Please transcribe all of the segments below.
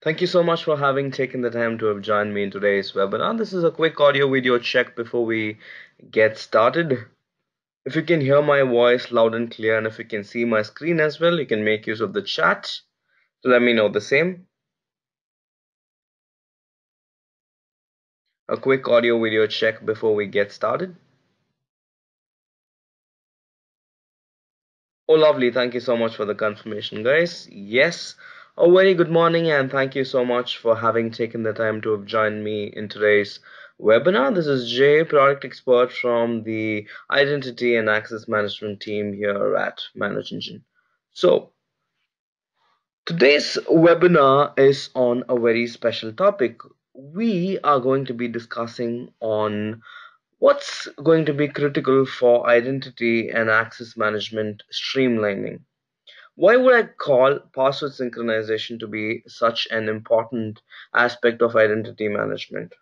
Thank you so much for having taken the time to have joined me in today's webinar. This is a quick audio video check before we get started. If you can hear my voice loud and clear and if you can see my screen as well, you can make use of the chat. So let me know the same. A quick audio video check before we get started. Oh, lovely. Thank you so much for the confirmation, guys. Yes, a very good morning, and thank you so much for having taken the time to have joined me in today's webinar. This is Jay, product expert from the Identity and Access Management team here at Manage Engine. So, today's webinar is on a very special topic. We are going to be discussing on what's going to be critical for identity and access management streamlining. Why would I call password synchronization to be such an important aspect of identity management?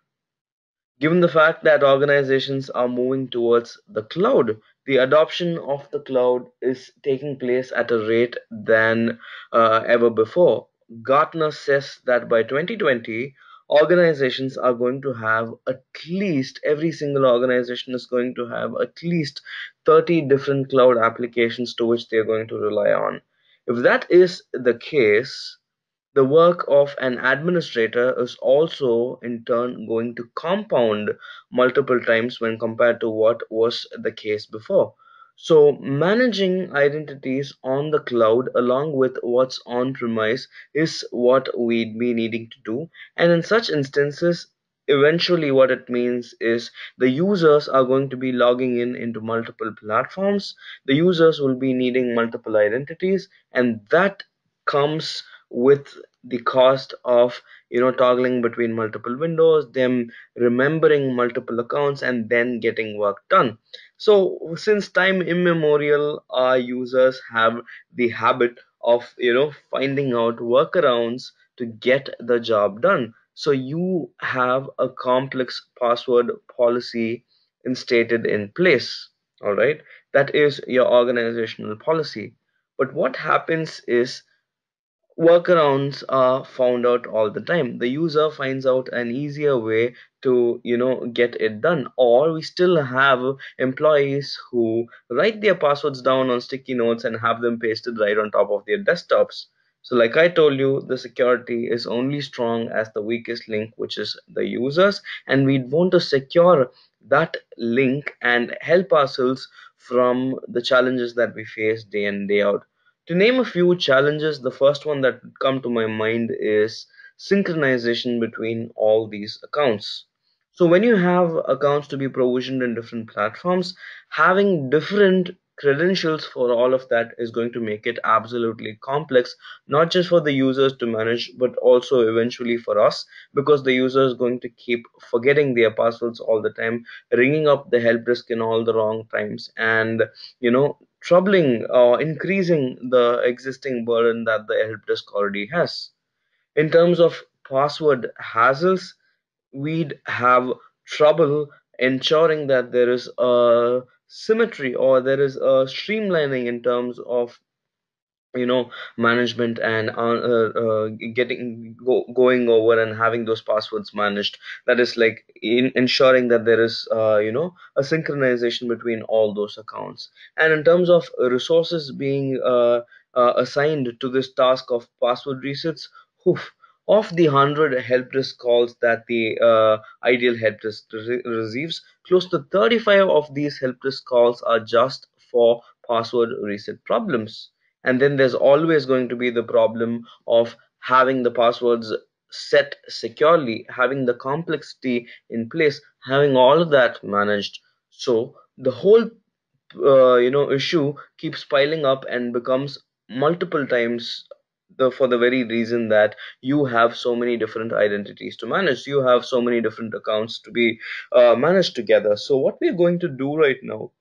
Given the fact that organizations are moving towards the cloud, the adoption of the cloud is taking place at a rate than ever before. Gartner says that by 2020, organizations are going to have at least, every single organization is going to have at least 30 different cloud applications to which they're going to rely on. If that is the case, the work of an administrator is also in turn going to compound multiple times when compared to what was the case before. So, managing identities on the cloud along with what's on premise is what we'd be needing to do. And in such instances, eventually what it means is the users are going to be logging in into multiple platforms. The users will be needing multiple identities, and that comes with the cost of toggling between multiple windows, them remembering multiple accounts and then getting work done. So since time immemorial, our users have the habit of finding out workarounds to get the job done. So you have a complex password policy instated in place. All right, that is your organizational policy. But what happens is workarounds are found out all the time. The user finds out an easier way to get it done, or we still have employees who write their passwords down on sticky notes and have them pasted right on top of their desktops. So like I told you, the security is only strong as the weakest link, which is the users, and we want to secure that link and help ourselves from the challenges that we face day in day out. To name a few challenges, the first one that would come to my mind is synchronization between all these accounts. So when you have accounts to be provisioned in different platforms, having different credentials for all of that is going to make it absolutely complex, not just for the users to manage, but also eventually for us, because the user is going to keep forgetting their passwords all the time, ringing up the help desk in all the wrong times, and troubling or increasing the existing burden that the help desk already has. In terms of password hassles, we'd have trouble ensuring that there is a symmetry or there is a streamlining in terms of management and going over and having those passwords managed. That is like ensuring that there is a synchronization between all those accounts. And in terms of resources being assigned to this task of password resets, oof, of the 100 help desk calls that the ideal help desk receives, close to 35 of these help desk calls are just for password reset problems. And then there's always going to be the problem of having the passwords set securely, having the complexity in place, having all of that managed. So the whole issue keeps piling up and becomes multiple times for the very reason that you have so many different identities to manage, you have so many different accounts to be managed together. So what we're going to do right now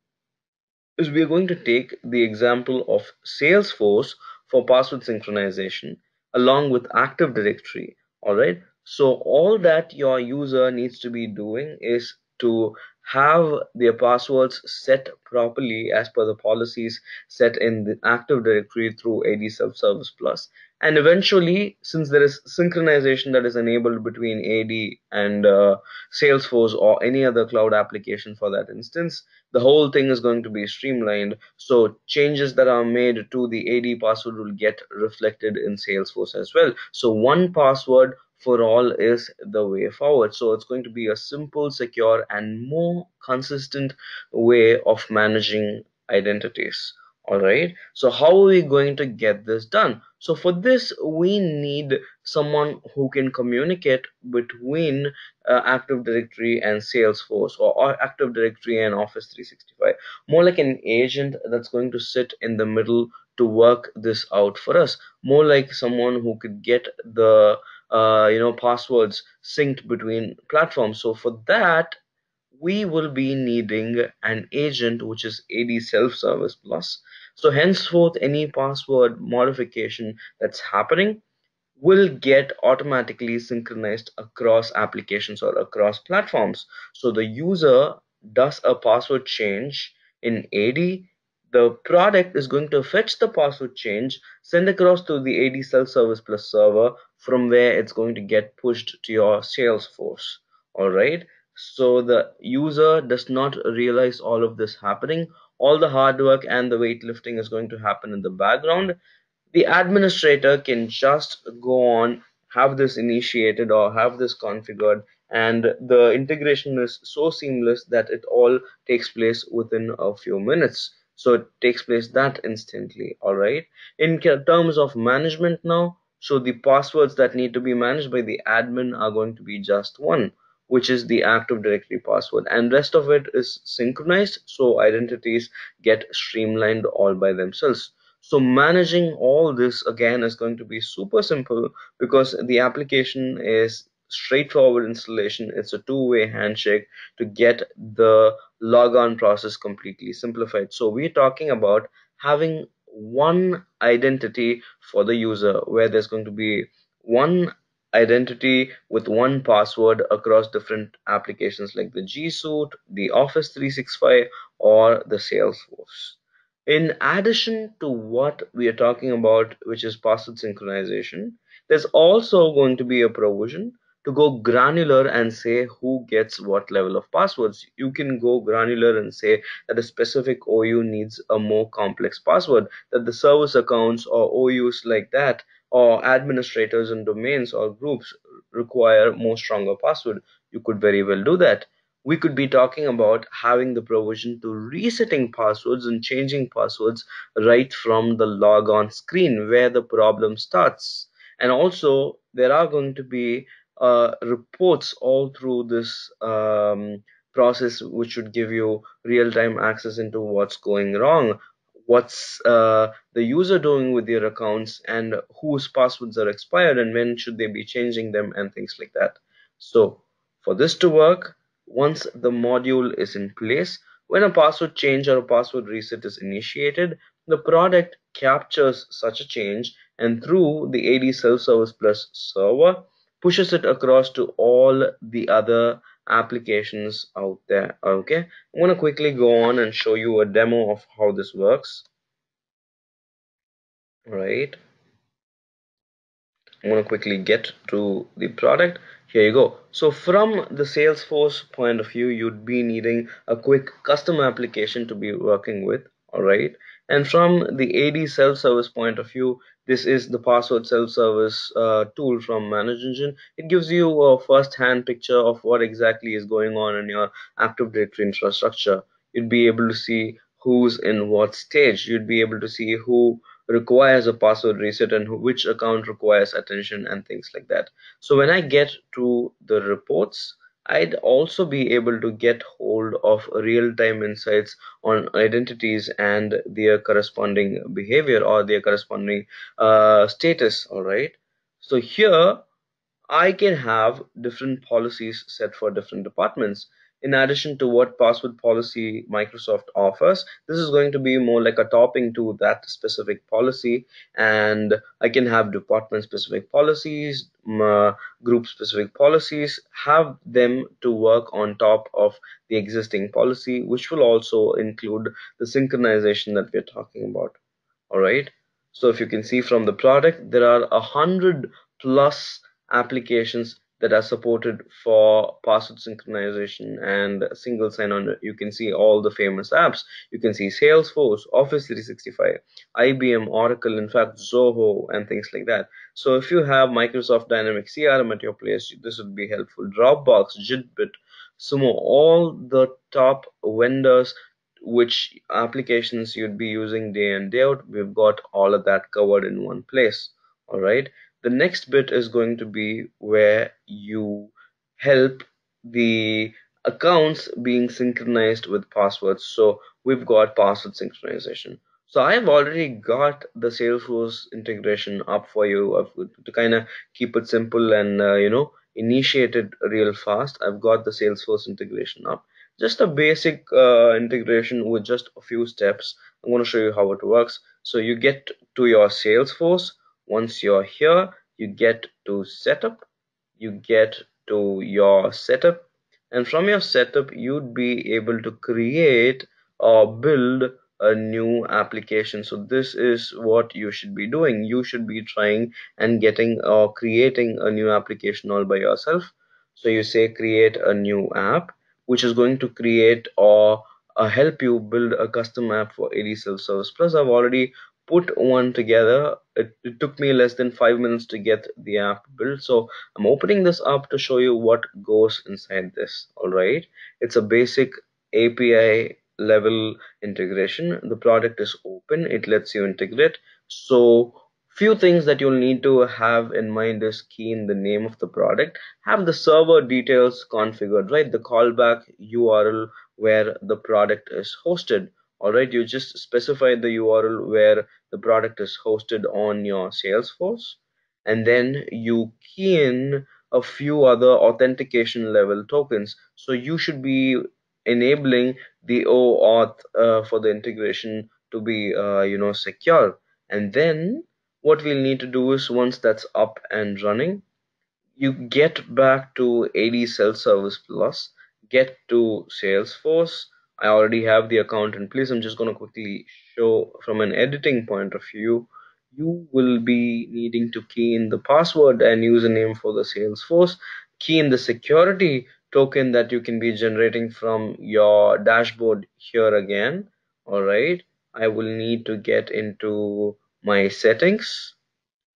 is we are going to take the example of Salesforce for password synchronization along with Active Directory. All right. So all that your user needs to be doing is to have their passwords set properly as per the policies set in the Active Directory through AD Self-Service Plus. And eventually, since there is synchronization that is enabled between AD and Salesforce or any other cloud application for that instance, the whole thing is going to be streamlined. So changes that are made to the AD password will get reflected in Salesforce as well. So one password for all is the way forward. So it's going to be a simple, secure, and more consistent way of managing identities. All right. So how are we going to get this done? So for this, we need someone who can communicate between Active Directory and Salesforce, or Active Directory and Office 365. More like an agent that's going to sit in the middle to work this out for us. More like someone who could get the passwords synced between platforms. So for that, we will be needing an agent which is AD Self-Service Plus. So henceforth, any password modification that's happening will get automatically synchronized across applications or across platforms. So the user does a password change in AD, the product is going to fetch the password change, send across to the AD Self-Service Plus server, from where it's going to get pushed to your Salesforce. All right. So the user does not realize all of this happening. All the hard work and the weightlifting is going to happen in the background. The administrator can just go on, have this initiated or have this configured, and the integration is so seamless that it all takes place within a few minutes. So it takes place that instantly. All right. In terms of management now, so the passwords that need to be managed by the admin are going to be just one, which is the Active Directory password, and rest of it is synchronized, so identities get streamlined all by themselves. So managing all this again is going to be super simple, because the application is straightforward installation. It's a two-way handshake to get the logon process completely simplified. So we're talking about having one identity for the user, where there's going to be one identity with one password across different applications like the G Suite, the Office 365, or the Salesforce. In addition to what we are talking about, which is password synchronization, there's also going to be a provision to go granular and say who gets what level of passwords. You can go granular and say that a specific OU needs a more complex password, that the service accounts or OUs like that, or administrators and domains or groups require more stronger password. You could very well do that. We could be talking about having the provision to resetting passwords and changing passwords right from the logon screen where the problem starts. And also, there are going to be reports all through this process, which should give you real-time access into what's going wrong, what's the user doing with their accounts, and whose passwords are expired and when should they be changing them, and things like that. So for this to work, once the module is in place, when a password change or a password reset is initiated, the product captures such a change and through the AD Self-Service Plus server pushes it across to all the other applications out there. Okay, I'm going to quickly go on and show you a demo of how this works. Right, I'm going to quickly get to the product. Here you go. So from the Salesforce point of view, you'd be needing a quick custom application to be working with. All right. And from the AD self-service point of view, this is the password self-service tool from Manage Engine. It gives you a first-hand picture of what exactly is going on in your Active Directory infrastructure. You'd be able to see who's in what stage. You'd be able to see who requires a password reset and which account requires attention and things like that. So when I get to the reports, I'd also be able to get hold of real-time insights on identities and their corresponding behavior or their corresponding status. All right. So here I can have different policies set for different departments. in addition to what password policy Microsoft offers. This is going to be more like a topping to that specific policy, and I can have department specific policies, group specific policies, have them to work on top of the existing policy, which will also include the synchronization that we're talking about. All right. So if you can see from the product, there are 100+ applications that are supported for password synchronization and single sign-on. You can see all the famous apps. You can see Salesforce, Office 365, IBM, Oracle, in fact, Zoho, and things like that. So if you have Microsoft Dynamics CRM at your place, this would be helpful. Dropbox, Jitbit, Sumo, all the top vendors which applications you'd be using day in day out, we've got all of that covered in one place. All right, the next bit is going to be where you help the accounts being synchronized with passwords. So we've got password synchronization. So I've already got the Salesforce integration up for you to kind of keep it simple and initiate it real fast. I've got the Salesforce integration up, just a basic integration with just a few steps. I'm going to show you how it works. So you get to your Salesforce. Once you're here, you get to setup, you get to your setup, and from your setup you'd be able to create or build a new application. So this is what you should be doing. You should be trying and getting or creating a new application all by yourself. So you say create a new app, which is going to create or help you build a custom app for AD Self-Service Plus. I've already put one together. It took me less than 5 minutes to get the app built. So I'm opening this up to show you what goes inside this. All right, it's a basic API level integration. The product is open, it lets you integrate. So few things that you'll need to have in mind is key in the name of the product, have the server details configured, right? The callback URL where the product is hosted. All right, you just specify the URL where the product is hosted on your Salesforce, and then you key in a few other authentication level tokens. So you should be enabling the OAuth for the integration to be secure. And then what we'll need to do is, once that's up and running, you get back to AD Self Service Plus, get to Salesforce. I already have the account in place. I'm just going to quickly show from an editing point of view. You will be needing to key in the password and username for the Salesforce, key in the security token that you can be generating from your dashboard here again. All right, I will need to get into my settings.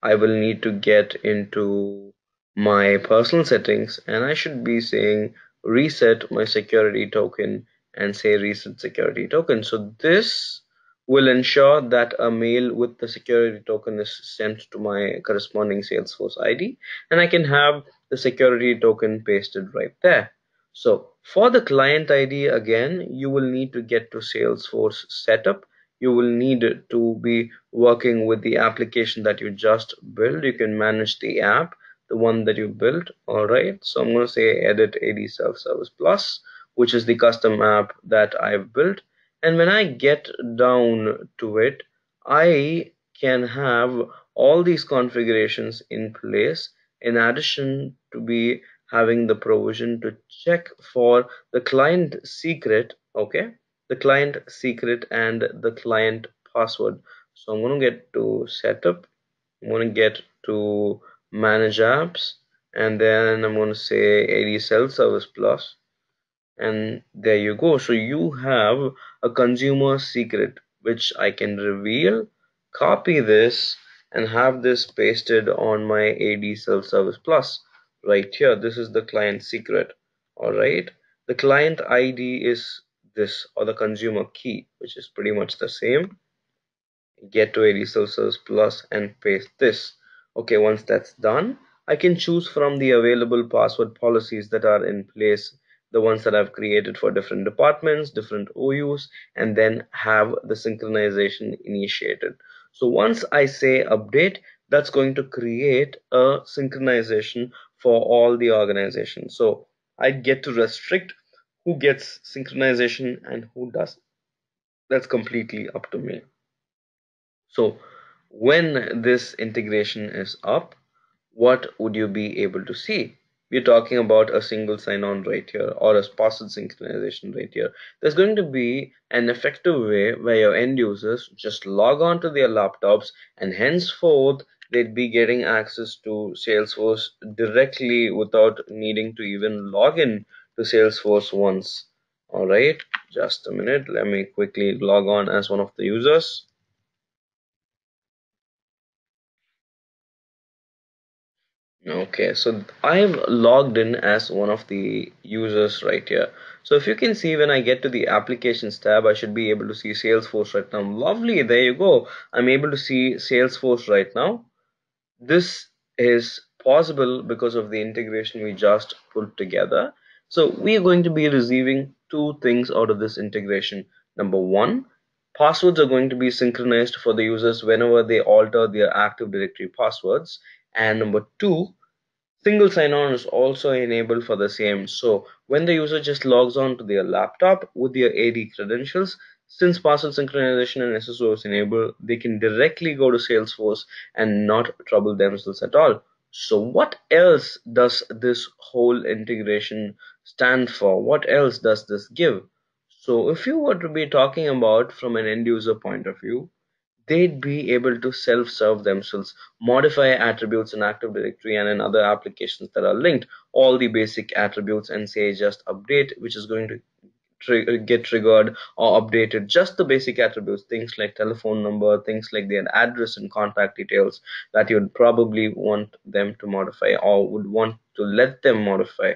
I will need to get into my personal settings, and I should be saying reset my security token and say reset security token. So this will ensure that a mail with the security token is sent to my corresponding Salesforce ID, and I can have the security token pasted right there. So for the client ID, again, you will need to get to Salesforce setup. You will need to be working with the application that you just built. You can manage the app, the one that you built. All right, so I'm going to say edit AD Self Service Plus, which is the custom app that I've built. And when I get down to it, I can have all these configurations in place, in addition to be having the provision to check for the client secret. Okay, the client secret and the client password. So I'm going to get to setup, I'm going to get to manage apps, and then I'm going to say AD Self Service Plus, and there you go. So you have a consumer secret which I can reveal, copy this, and have this pasted on my AD Self Service Plus right here. This is the client secret. All right, the client ID is this, or the consumer key, which is pretty much the same. Get to AD Self-Service Plus and paste this. Okay, once that's done, I can choose from the available password policies that are in place, the ones that I've created for different departments, different OUs, and then have the synchronization initiated. So once I say update, that's going to create a synchronization for all the organizations. So I get to restrict who gets synchronization and who doesn't. That's completely up to me. So when this integration is up, what would you be able to see? We're talking about a single sign-on right here or a partial synchronization right here. There's going to be an effective way where your end users just log on to their laptops and henceforth they'd be getting access to Salesforce directly without needing to even log in to Salesforce once. All right, just a minute. Let me quickly log on as one of the users. Okay, so I've logged in as one of the users right here. So if you can see when I get to the applications tab, I should be able to see Salesforce right now. Lovely, there you go. I'm able to see Salesforce right now. This is possible because of the integration we just put together. So we are going to be receiving two things out of this integration. Number one, passwords are going to be synchronized for the users whenever they alter their Active Directory passwords. And number two, single sign-on is also enabled for the same. So when the user just logs on to their laptop with their AD credentials, since password synchronization and SSO is enabled, they can directly go to Salesforce and not trouble themselves at all. So what else does this whole integration stand for? What else does this give? So if you were to be talking about from an end user point of view, they'd be able to self-serve themselves, modify attributes in Active Directory and in other applications that are linked, all the basic attributes, and say just update, which is going to get triggered or updated. Just the basic attributes, things like telephone number, things like their address and contact details that you'd probably want them to modify or would want to let them modify.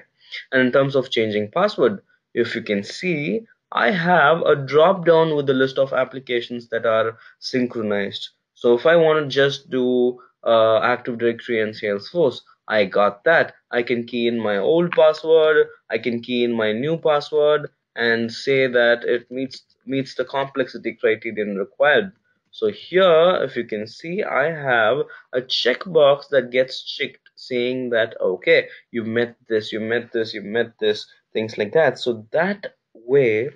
And in terms of changing password, if you can see, I have a drop down with the list of applications that are synchronized. So if I want to just do Active Directory and Salesforce, I got that. I can key in my old password, I can key in my new password, and say that it meets the complexity criterion required. So here, if you can see, I have a checkbox that gets checked saying that okay, you met this, you met this, you met this, things like that. So that way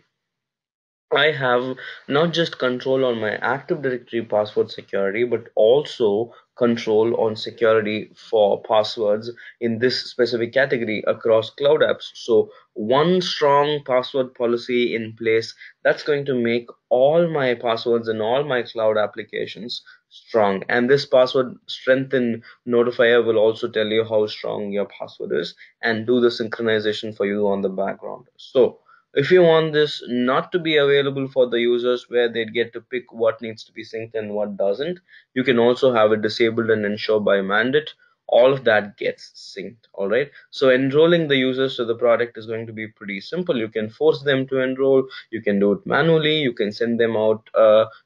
I have not just control on my Active Directory password security, but also control on security for passwords in this specific category across cloud apps. So one strong password policy in place that's going to make all my passwords in all my cloud applications strong. And this password strengthen notifier will also tell you how strong your password is and do the synchronization for you on the background. So if you want this not to be available for the users where they get to pick what needs to be synced and what doesn't, you can also have it disabled and ensure by mandate all of that gets synced. All right. So enrolling the users to the product is going to be pretty simple. You can force them to enroll. You can do it manually. You can send them out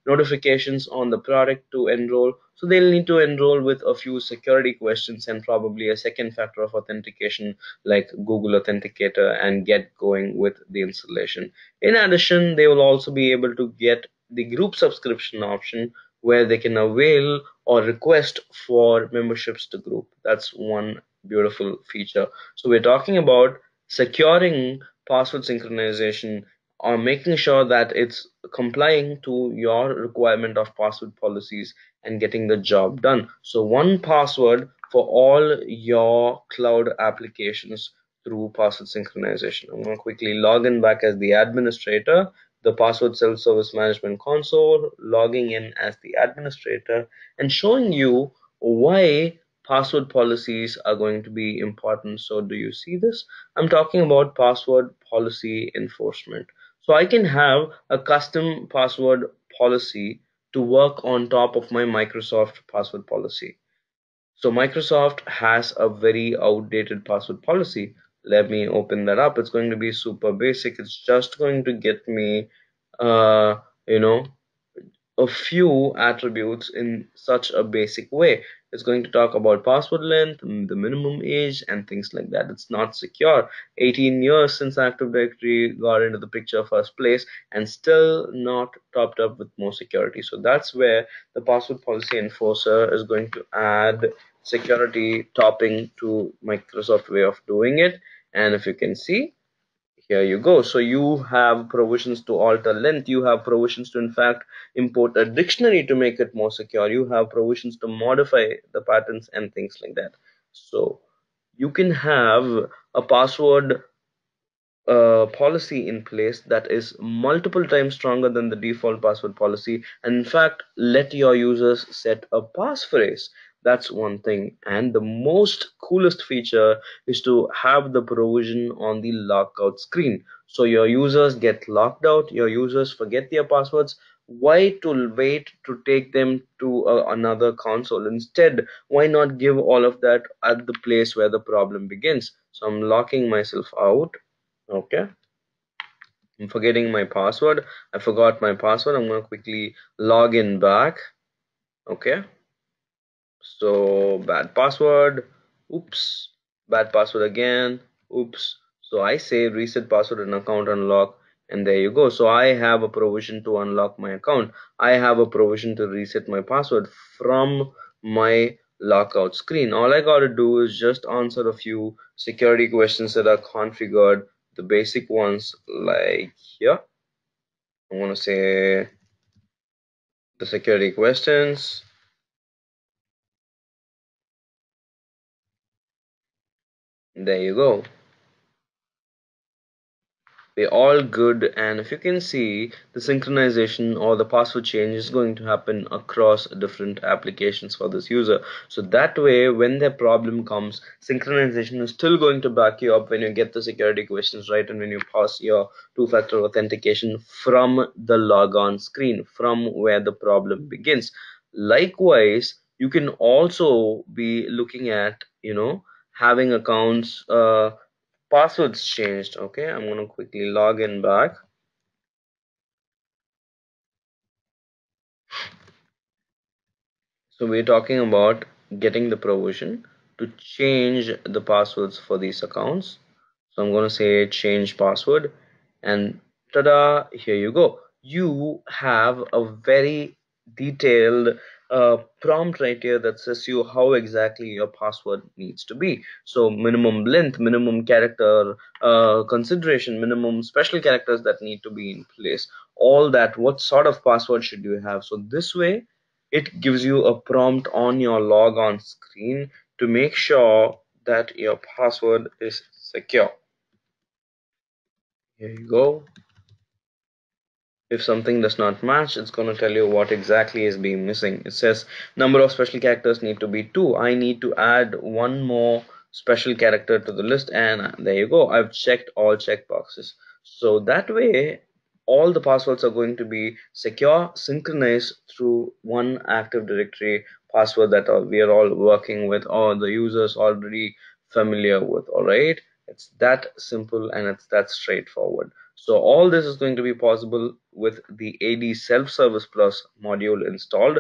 notifications on the product to enroll. So they'll need to enroll with a few security questions and probably a second factor of authentication like Google Authenticator and get going with the installation. In addition, they will also be able to get the group subscription option where they can avail or request for memberships to group. That's one beautiful feature. So we're talking about securing password synchronization or making sure that it's complying to your requirement of password policies and getting the job done. So one password for all your cloud applications through password synchronization. I'm going to quickly log in back as the administrator, the password self-service management console, logging in as the administrator, and showing you why password policies are going to be important. So do you see this? I'm talking about password policy enforcement. So I can have a custom password policy to work on top of my Microsoft password policy. So Microsoft has a very outdated password policy. Let me open that up. It's going to be super basic. It's just going to get me, uh, you know, a few attributes in such a basic way. It's going to talk about password length, the minimum age, and things like that. It's not secure. 18 years since Active Directory got into the picture first place, and still not topped up with more security. So that's where the password policy enforcer is going to add security topping to Microsoft way of doing it. And if you can see, Here you go. So you have provisions to alter length. You have provisions to, in fact, import a dictionary to make it more secure. You have provisions to modify the patterns and things like that. So you can have a password policy in place that is multiple times stronger than the default password policy, and in fact let your users set a passphrase. That's one thing, and the most coolest feature is to have the provision on the lockout screen. So your users get locked out, your users forget their passwords. Why to wait to take them to another console? Instead, why not give all of that at the place where the problem begins? So I'm locking myself out. Okay, I'm forgetting my password. I forgot my password. I'm going to quickly log in back. Okay, so bad password. Oops, bad password again. Oops. So I say reset password and account unlock, and there you go. So I have a provision to unlock my account. I have a provision to reset my password from my lockout screen. All I got to do is just answer a few security questions that are configured, the basic ones like here. I want to say the security questions. There you go. We're all good, and if you can see, the synchronization or the password change is going to happen across different applications for this user. So that way, when their problem comes, synchronization is still going to back you up when you get the security questions right and when you pass your two-factor authentication from the logon screen, from where the problem begins. Likewise, you can also be looking at, having accounts passwords changed. Okay, I'm gonna quickly log in back. So we're talking about getting the provision to change the passwords for these accounts. So I'm going to say change password, and tada, here you go. You have a very detailed prompt right here that says you how exactly your password needs to be. So minimum length, minimum character consideration, minimum special characters that need to be in place. All that, what sort of password should you have? So this way it gives you a prompt on your logon screen to make sure that your password is secure. Here you go. If something does not match, it's going to tell you what exactly is being missing. It says number of special characters need to be 2. I need to add one more special character to the list, and there you go. I've checked all checkboxes. So that way, all the passwords are going to be secure, synchronized through one Active Directory password that we are all working with, or the users already familiar with. All right, it's that simple and it's that straightforward. So all this is going to be possible with the AD Self-Service Plus module installed.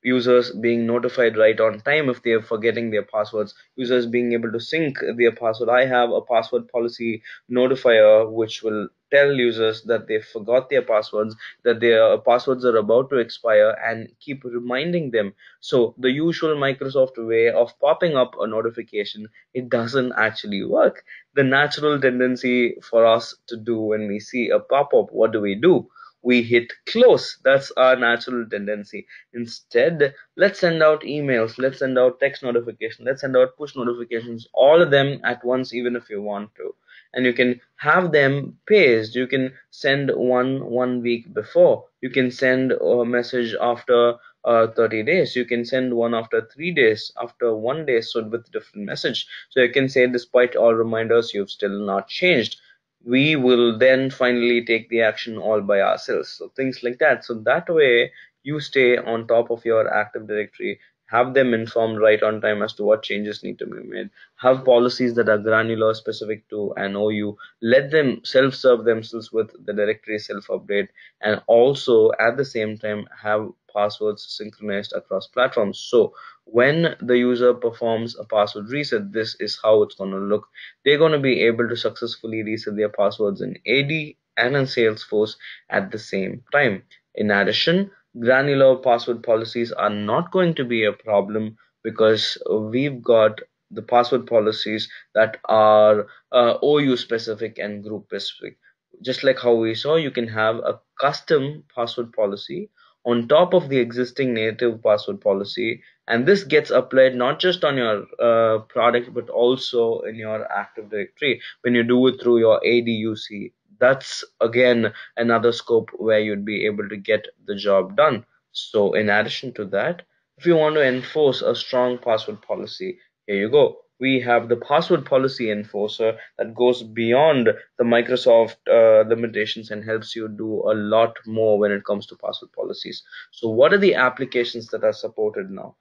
Users being notified right on time if they are forgetting their passwords, users being able to sync their password. I have a password policy notifier which will tell users that they forgot their passwords, that their passwords are about to expire, and keep reminding them. So the usual Microsoft way of popping up a notification, it doesn't actually work. The natural tendency for us to do when we see a pop-up, what do? We hit close. That's our natural tendency. Instead, let's send out emails, let's send out text notifications, let's send out push notifications, all of them at once, even if you want to. And you can have them paced. You can send one week before. You can send a message after 30 days. You can send one after 3 days, after 1 day, so with different message. So you can say, despite all reminders, you've still not changed. We will then finally take the action all by ourselves. So things like that. So that way you stay on top of your Active Directory, have them informed right on time as to what changes need to be made, have policies that are granular, specific to an OU, let them self-serve themselves with the directory self-update, and also at the same time have passwords synchronized across platforms. So when the user performs a password reset, this is how it's going to look. They're going to be able to successfully reset their passwords in AD and in Salesforce at the same time. In addition, granular password policies are not going to be a problem because we've got the password policies that are OU specific and group specific. Just like how we saw, you can have a custom password policy on top of the existing native password policy, and this gets applied not just on your product but also in your Active Directory when you do it through your ADUC. That's again another scope where you'd be able to get the job done. So in addition to that, if you want to enforce a strong password policy, here you go. We have the password policy enforcer that goes beyond the Microsoft limitations and helps you do a lot more when it comes to password policies. So what are the applications that are supported now?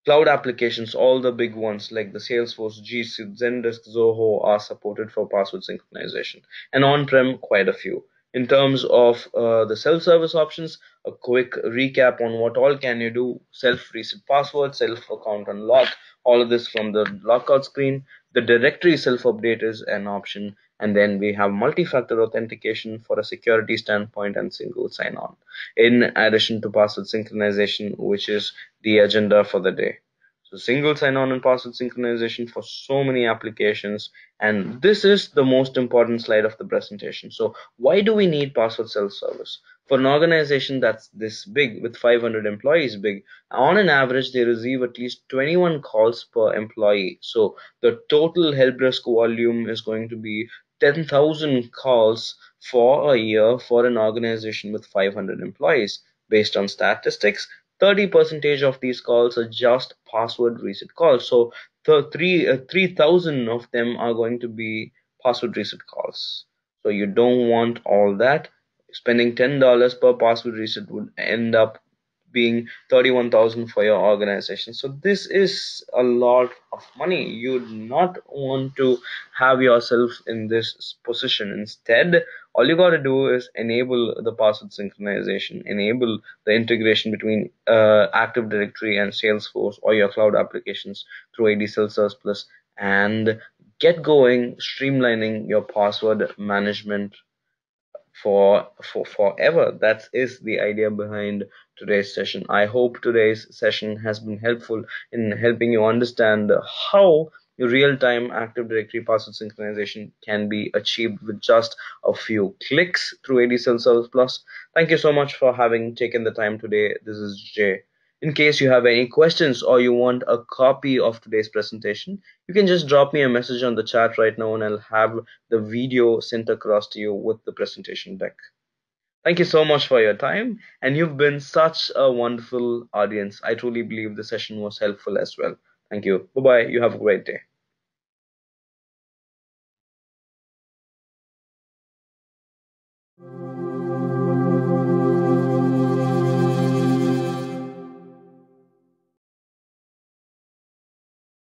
Cloud applications, all the big ones like the Salesforce, G Suite, Zendesk, Zoho are supported for password synchronization, and on-prem quite a few. In terms of the self-service options, a quick recap on what all can you do: self-reset password, self-account unlock, all of this from the lockout screen. The directory self-update is an option, and then we have multi-factor authentication for a security standpoint and single sign-on. In addition to password synchronization, which is the agenda for the day. So single sign-on and password synchronization for so many applications, and this is the most important slide of the presentation. So why do we need password self-service? For an organization that's this big, with 500 employees big, on an average they receive at least 21 calls per employee. So the total help desk volume is going to be 10,000 calls for a year for an organization with 500 employees. Based on statistics, 30% of these calls are just password reset calls. So the 3,000 of them are going to be password reset calls. So you don't want all that. Spending $10 per password reset would end up being 31,000 for your organization. So this is a lot of money. You do not want to have yourself in this position. Instead, all you got to do is enable the password synchronization, enable the integration between Active Directory and Salesforce or your cloud applications through AD Salesforce Plus, and get going streamlining your password management for forever. That is the idea behind today's session. I hope today's session has been helpful in helping you understand how real-time Active Directory password synchronization can be achieved with just a few clicks through ADSL Service Plus. Thank you so much for having taken the time today. This is Jay. In case you have any questions or you want a copy of today's presentation, you can just drop me a message on the chat right now and I'll have the video sent across to you with the presentation deck. Thank you so much for your time, and you've been such a wonderful audience. I truly believe the session was helpful as well. Thank you. Bye bye. You have a great day.